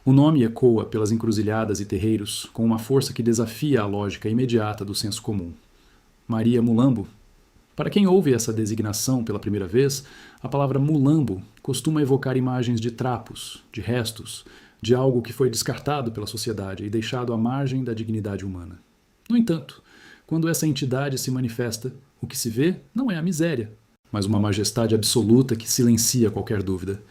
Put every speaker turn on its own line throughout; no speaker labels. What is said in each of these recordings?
O nome ecoa pelas encruzilhadas e terreiros com uma força que desafia a lógica imediata do senso comum. Maria Mulambo. Para quem ouve essa designação pela primeira vez, a palavra mulambo costuma evocar imagens de trapos, de restos, de algo que foi descartado pela sociedade e deixado à margem da dignidade humana. No entanto, quando essa entidade se manifesta, o que se vê não é a miséria, mas uma majestade absoluta que silencia qualquer dúvida.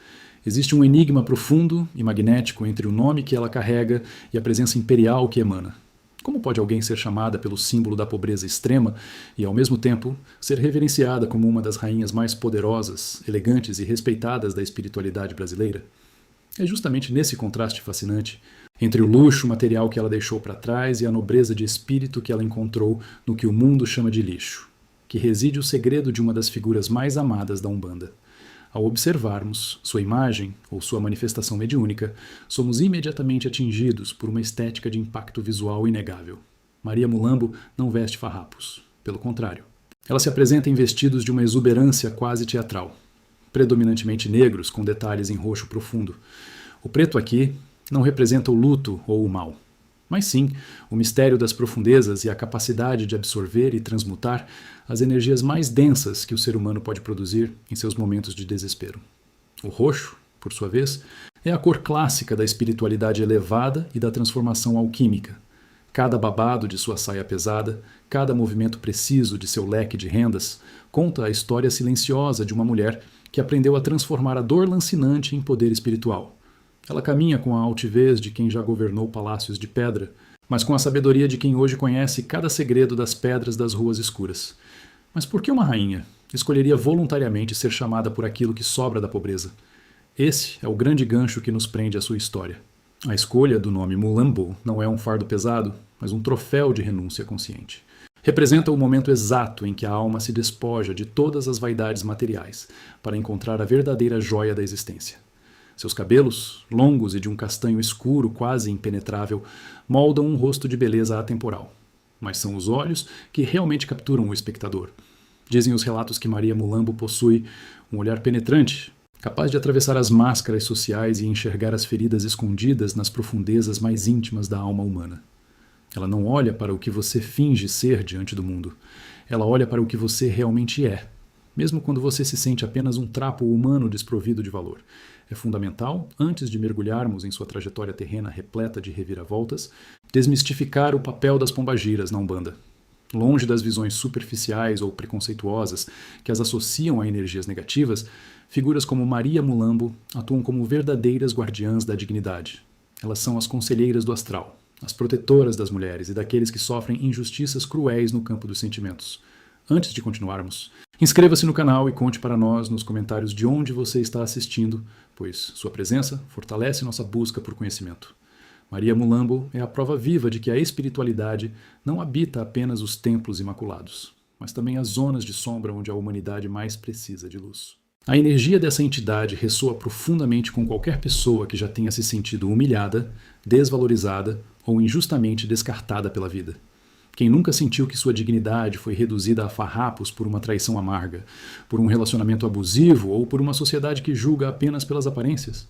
Existe um enigma profundo e magnético entre o nome que ela carrega e a presença imperial que emana. Como pode alguém ser chamada pelo símbolo da pobreza extrema e, ao mesmo tempo, ser reverenciada como uma das rainhas mais poderosas, elegantes e respeitadas da espiritualidade brasileira? É justamente nesse contraste fascinante, entre o luxo material que ela deixou para trás e a nobreza de espírito que ela encontrou no que o mundo chama de lixo, que reside o segredo de uma das figuras mais amadas da Umbanda. Ao observarmos sua imagem ou sua manifestação mediúnica, somos imediatamente atingidos por uma estética de impacto visual inegável. Maria Mulambo não veste farrapos. Pelo contrário. Ela se apresenta em vestidos de uma exuberância quase teatral, predominantemente negros com detalhes em roxo profundo. O preto aqui não representa o luto ou o mal, mas sim o mistério das profundezas e a capacidade de absorver e transmutar as energias mais densas que o ser humano pode produzir em seus momentos de desespero. O roxo, por sua vez, é a cor clássica da espiritualidade elevada e da transformação alquímica. Cada babado de sua saia pesada, cada movimento preciso de seu leque de rendas, conta a história silenciosa de uma mulher que aprendeu a transformar a dor lancinante em poder espiritual. Ela caminha com a altivez de quem já governou palácios de pedra, mas com a sabedoria de quem hoje conhece cada segredo das pedras das ruas escuras. Mas por que uma rainha escolheria voluntariamente ser chamada por aquilo que sobra da pobreza? Esse é o grande gancho que nos prende à sua história. A escolha do nome Mulambo não é um fardo pesado, mas um troféu de renúncia consciente. Representa o momento exato em que a alma se despoja de todas as vaidades materiais para encontrar a verdadeira joia da existência. Seus cabelos, longos e de um castanho escuro quase impenetrável, moldam um rosto de beleza atemporal. Mas são os olhos que realmente capturam o espectador. Dizem os relatos que Maria Mulambo possui um olhar penetrante, capaz de atravessar as máscaras sociais e enxergar as feridas escondidas nas profundezas mais íntimas da alma humana. Ela não olha para o que você finge ser diante do mundo. Ela olha para o que você realmente é, mesmo quando você se sente apenas um trapo humano desprovido de valor. É fundamental, antes de mergulharmos em sua trajetória terrena repleta de reviravoltas, desmistificar o papel das pombagiras na Umbanda. Longe das visões superficiais ou preconceituosas que as associam a energias negativas, figuras como Maria Mulambo atuam como verdadeiras guardiãs da dignidade. Elas são as conselheiras do astral, as protetoras das mulheres e daqueles que sofrem injustiças cruéis no campo dos sentimentos. Antes de continuarmos, inscreva-se no canal e conte para nós nos comentários de onde você está assistindo, pois sua presença fortalece nossa busca por conhecimento. Maria Mulambo é a prova viva de que a espiritualidade não habita apenas os templos imaculados, mas também as zonas de sombra onde a humanidade mais precisa de luz. A energia dessa entidade ressoa profundamente com qualquer pessoa que já tenha se sentido humilhada, desvalorizada ou injustamente descartada pela vida. Quem nunca sentiu que sua dignidade foi reduzida a farrapos por uma traição amarga, por um relacionamento abusivo ou por uma sociedade que julga apenas pelas aparências?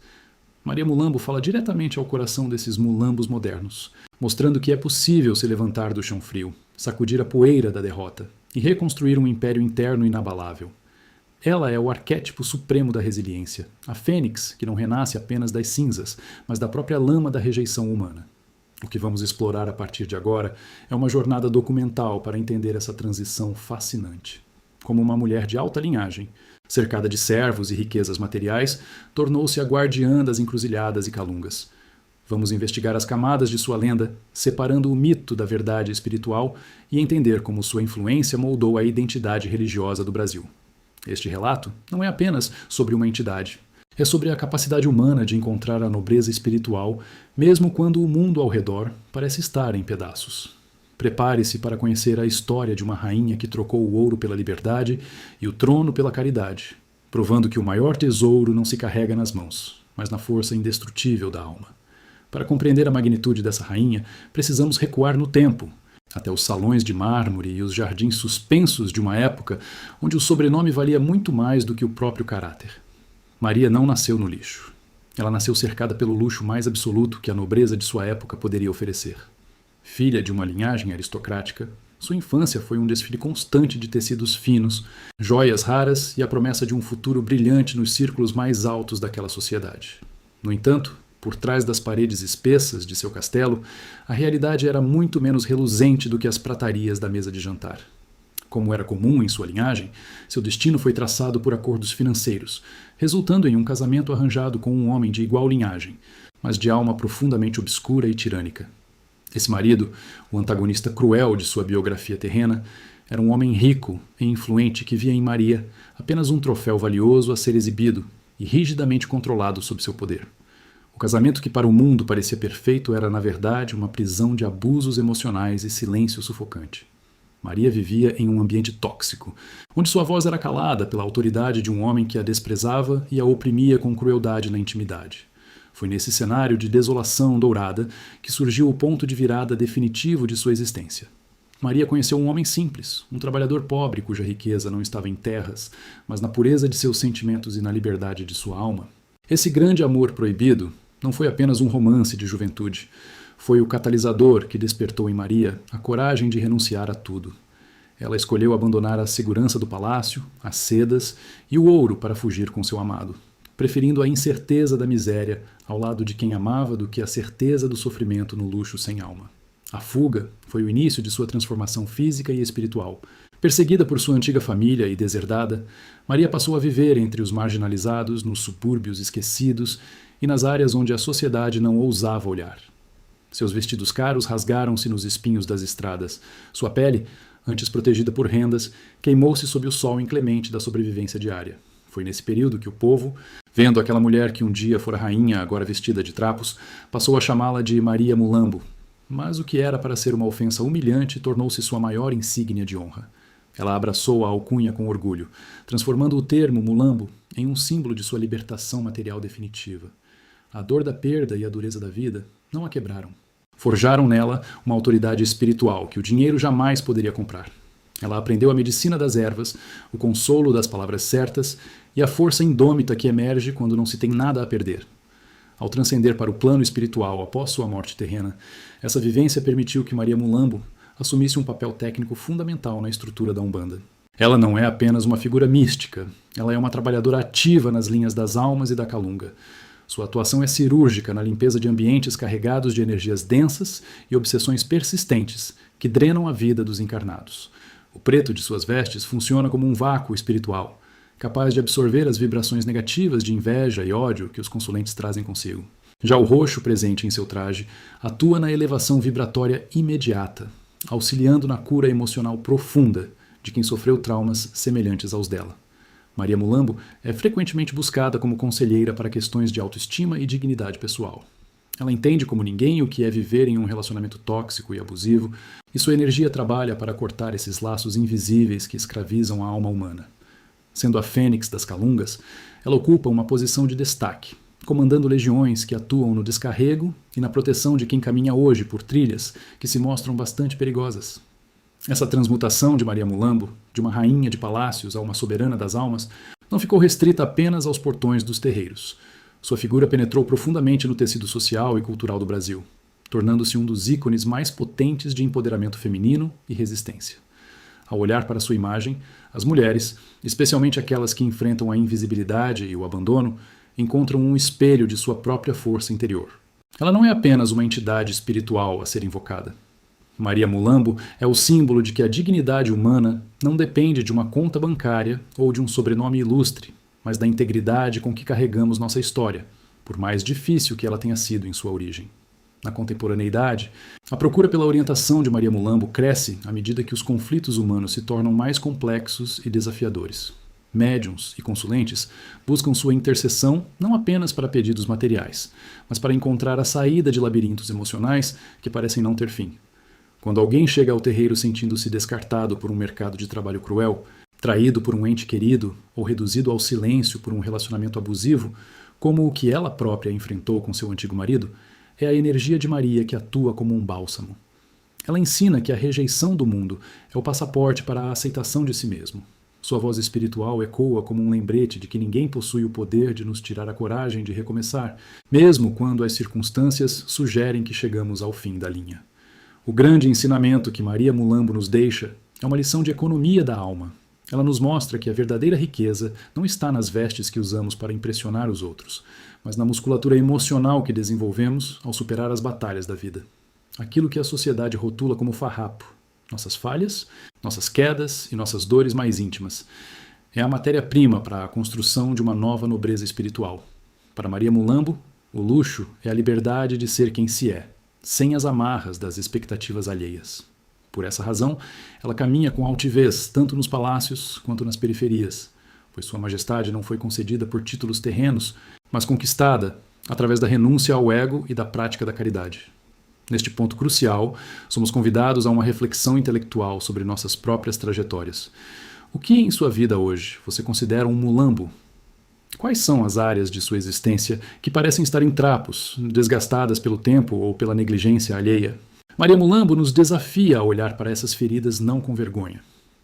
Maria Mulambo fala diretamente ao coração desses mulambos modernos, mostrando que é possível se levantar do chão frio, sacudir a poeira da derrota e reconstruir um império interno inabalável. Ela é o arquétipo supremo da resiliência, a fênix que não renasce apenas das cinzas, mas da própria lama da rejeição humana. O que vamos explorar a partir de agora é uma jornada documental para entender essa transição fascinante. Como uma mulher de alta linhagem, cercada de servos e riquezas materiais, tornou-se a guardiã das encruzilhadas e calungas. Vamos investigar as camadas de sua lenda, separando o mito da verdade espiritual e entender como sua influência moldou a identidade religiosa do Brasil. Este relato não é apenas sobre uma entidade. É sobre a capacidade humana de encontrar a nobreza espiritual, mesmo quando o mundo ao redor parece estar em pedaços. Prepare-se para conhecer a história de uma rainha que trocou o ouro pela liberdade e o trono pela caridade, provando que o maior tesouro não se carrega nas mãos, mas na força indestrutível da alma. Para compreender a magnitude dessa rainha, precisamos recuar no tempo, até os salões de mármore e os jardins suspensos de uma época onde o sobrenome valia muito mais do que o próprio caráter. Maria não nasceu no lixo. Ela nasceu cercada pelo luxo mais absoluto que a nobreza de sua época poderia oferecer. Filha de uma linhagem aristocrática, sua infância foi um desfile constante de tecidos finos, joias raras e a promessa de um futuro brilhante nos círculos mais altos daquela sociedade. No entanto, por trás das paredes espessas de seu castelo, a realidade era muito menos reluzente do que as pratarias da mesa de jantar. Como era comum em sua linhagem, seu destino foi traçado por acordos financeiros, resultando em um casamento arranjado com um homem de igual linhagem, mas de alma profundamente obscura e tirânica. Esse marido, o antagonista cruel de sua biografia terrena, era um homem rico e influente que via em Maria apenas um troféu valioso a ser exibido e rigidamente controlado sob seu poder. O casamento que para o mundo parecia perfeito era, na verdade, uma prisão de abusos emocionais e silêncio sufocante. Maria vivia em um ambiente tóxico, onde sua voz era calada pela autoridade de um homem que a desprezava e a oprimia com crueldade na intimidade. Foi nesse cenário de desolação dourada que surgiu o ponto de virada definitivo de sua existência. Maria conheceu um homem simples, um trabalhador pobre cuja riqueza não estava em terras, mas na pureza de seus sentimentos e na liberdade de sua alma. Esse grande amor proibido não foi apenas um romance de juventude. Foi o catalisador que despertou em Maria a coragem de renunciar a tudo. Ela escolheu abandonar a segurança do palácio, as sedas e o ouro para fugir com seu amado, preferindo a incerteza da miséria ao lado de quem amava do que a certeza do sofrimento no luxo sem alma. A fuga foi o início de sua transformação física e espiritual. Perseguida por sua antiga família e deserdada, Maria passou a viver entre os marginalizados, nos subúrbios esquecidos e nas áreas onde a sociedade não ousava olhar. Seus vestidos caros rasgaram-se nos espinhos das estradas. Sua pele, antes protegida por rendas, queimou-se sob o sol inclemente da sobrevivência diária. Foi nesse período que o povo, vendo aquela mulher que um dia fora rainha, agora vestida de trapos, passou a chamá-la de Maria Mulambo. Mas o que era para ser uma ofensa humilhante tornou-se sua maior insígnia de honra. Ela abraçou a alcunha com orgulho, transformando o termo Mulambo em um símbolo de sua libertação material definitiva. A dor da perda e a dureza da vida não a quebraram. Forjaram nela uma autoridade espiritual que o dinheiro jamais poderia comprar. Ela aprendeu a medicina das ervas, o consolo das palavras certas e a força indômita que emerge quando não se tem nada a perder. Ao transcender para o plano espiritual após sua morte terrena, essa vivência permitiu que Maria Mulambo assumisse um papel técnico fundamental na estrutura da Umbanda. Ela não é apenas uma figura mística, ela é uma trabalhadora ativa nas linhas das almas e da calunga. Sua atuação é cirúrgica na limpeza de ambientes carregados de energias densas e obsessões persistentes que drenam a vida dos encarnados. O preto de suas vestes funciona como um vácuo espiritual, capaz de absorver as vibrações negativas de inveja e ódio que os consulentes trazem consigo. Já o roxo presente em seu traje atua na elevação vibratória imediata, auxiliando na cura emocional profunda de quem sofreu traumas semelhantes aos dela. Maria Mulambo é frequentemente buscada como conselheira para questões de autoestima e dignidade pessoal. Ela entende como ninguém o que é viver em um relacionamento tóxico e abusivo, e sua energia trabalha para cortar esses laços invisíveis que escravizam a alma humana. Sendo a fênix das calungas, ela ocupa uma posição de destaque, comandando legiões que atuam no descarrego e na proteção de quem caminha hoje por trilhas que se mostram bastante perigosas. Essa transmutação de Maria Mulambo, de uma rainha de palácios a uma soberana das almas, não ficou restrita apenas aos portões dos terreiros. Sua figura penetrou profundamente no tecido social e cultural do Brasil, tornando-se um dos ícones mais potentes de empoderamento feminino e resistência. Ao olhar para sua imagem, as mulheres, especialmente aquelas que enfrentam a invisibilidade e o abandono, encontram um espelho de sua própria força interior. Ela não é apenas uma entidade espiritual a ser invocada. Maria Mulambo é o símbolo de que a dignidade humana não depende de uma conta bancária ou de um sobrenome ilustre, mas da integridade com que carregamos nossa história, por mais difícil que ela tenha sido em sua origem. Na contemporaneidade, a procura pela orientação de Maria Mulambo cresce à medida que os conflitos humanos se tornam mais complexos e desafiadores. Médiuns e consulentes buscam sua intercessão não apenas para pedidos materiais, mas para encontrar a saída de labirintos emocionais que parecem não ter fim. Quando alguém chega ao terreiro sentindo-se descartado por um mercado de trabalho cruel, traído por um ente querido ou reduzido ao silêncio por um relacionamento abusivo, como o que ela própria enfrentou com seu antigo marido, é a energia de Maria que atua como um bálsamo. Ela ensina que a rejeição do mundo é o passaporte para a aceitação de si mesmo. Sua voz espiritual ecoa como um lembrete de que ninguém possui o poder de nos tirar a coragem de recomeçar, mesmo quando as circunstâncias sugerem que chegamos ao fim da linha. O grande ensinamento que Maria Mulambo nos deixa é uma lição de economia da alma. Ela nos mostra que a verdadeira riqueza não está nas vestes que usamos para impressionar os outros, mas na musculatura emocional que desenvolvemos ao superar as batalhas da vida. Aquilo que a sociedade rotula como farrapo, nossas falhas, nossas quedas e nossas dores mais íntimas, é a matéria-prima para a construção de uma nova nobreza espiritual. Para Maria Mulambo, o luxo é a liberdade de ser quem se é, sem as amarras das expectativas alheias. Por essa razão, ela caminha com altivez tanto nos palácios quanto nas periferias, pois Sua Majestade não foi concedida por títulos terrenos, mas conquistada através da renúncia ao ego e da prática da caridade. Neste ponto crucial, somos convidados a uma reflexão intelectual sobre nossas próprias trajetórias. O que em sua vida hoje você considera um mulambo? Quais são as áreas de sua existência que parecem estar em trapos, desgastadas pelo tempo ou pela negligência alheia? Maria Mulambo nos desafia a olhar para essas feridas não com vergonha,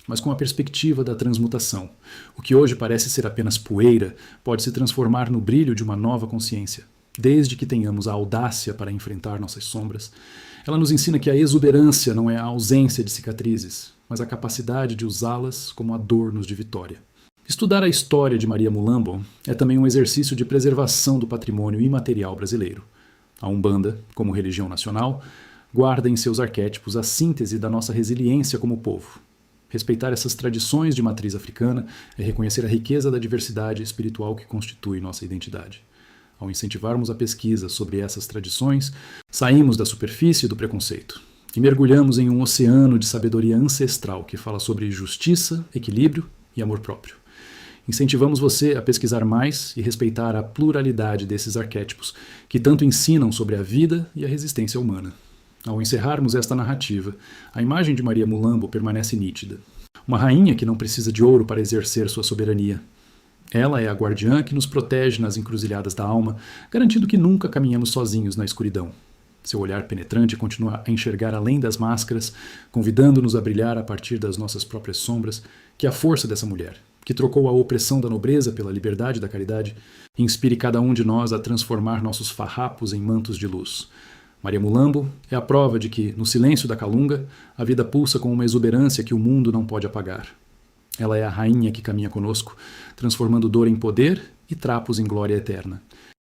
mas com a perspectiva da transmutação. O que hoje parece ser apenas poeira pode se transformar no brilho de uma nova consciência. Desde que tenhamos a audácia para enfrentar nossas sombras, ela nos ensina que a exuberância não é a ausência de cicatrizes, mas a capacidade de usá-las como adornos de vitória. Estudar a história de Maria Mulambo é também um exercício de preservação do patrimônio imaterial brasileiro. A Umbanda, como religião nacional, guarda em seus arquétipos a síntese da nossa resiliência como povo. Respeitar essas tradições de matriz africana é reconhecer a riqueza da diversidade espiritual que constitui nossa identidade. Ao incentivarmos a pesquisa sobre essas tradições, saímos da superfície do preconceito e mergulhamos em um oceano de sabedoria ancestral que fala sobre justiça, equilíbrio e amor próprio. Incentivamos você a pesquisar mais e respeitar a pluralidade desses arquétipos que tanto ensinam sobre a vida e a resistência humana. Ao encerrarmos esta narrativa, a imagem de Maria Mulambo permanece nítida. Uma rainha que não precisa de ouro para exercer sua soberania. Ela é a guardiã que nos protege nas encruzilhadas da alma, garantindo que nunca caminhamos sozinhos na escuridão. Seu olhar penetrante continua a enxergar além das máscaras, convidando-nos a brilhar a partir das nossas próprias sombras, que a força dessa mulher, que trocou a opressão da nobreza pela liberdade da caridade, inspire cada um de nós a transformar nossos farrapos em mantos de luz. Maria Mulambo é a prova de que, no silêncio da calunga, a vida pulsa com uma exuberância que o mundo não pode apagar. Ela é a rainha que caminha conosco, transformando dor em poder e trapos em glória eterna.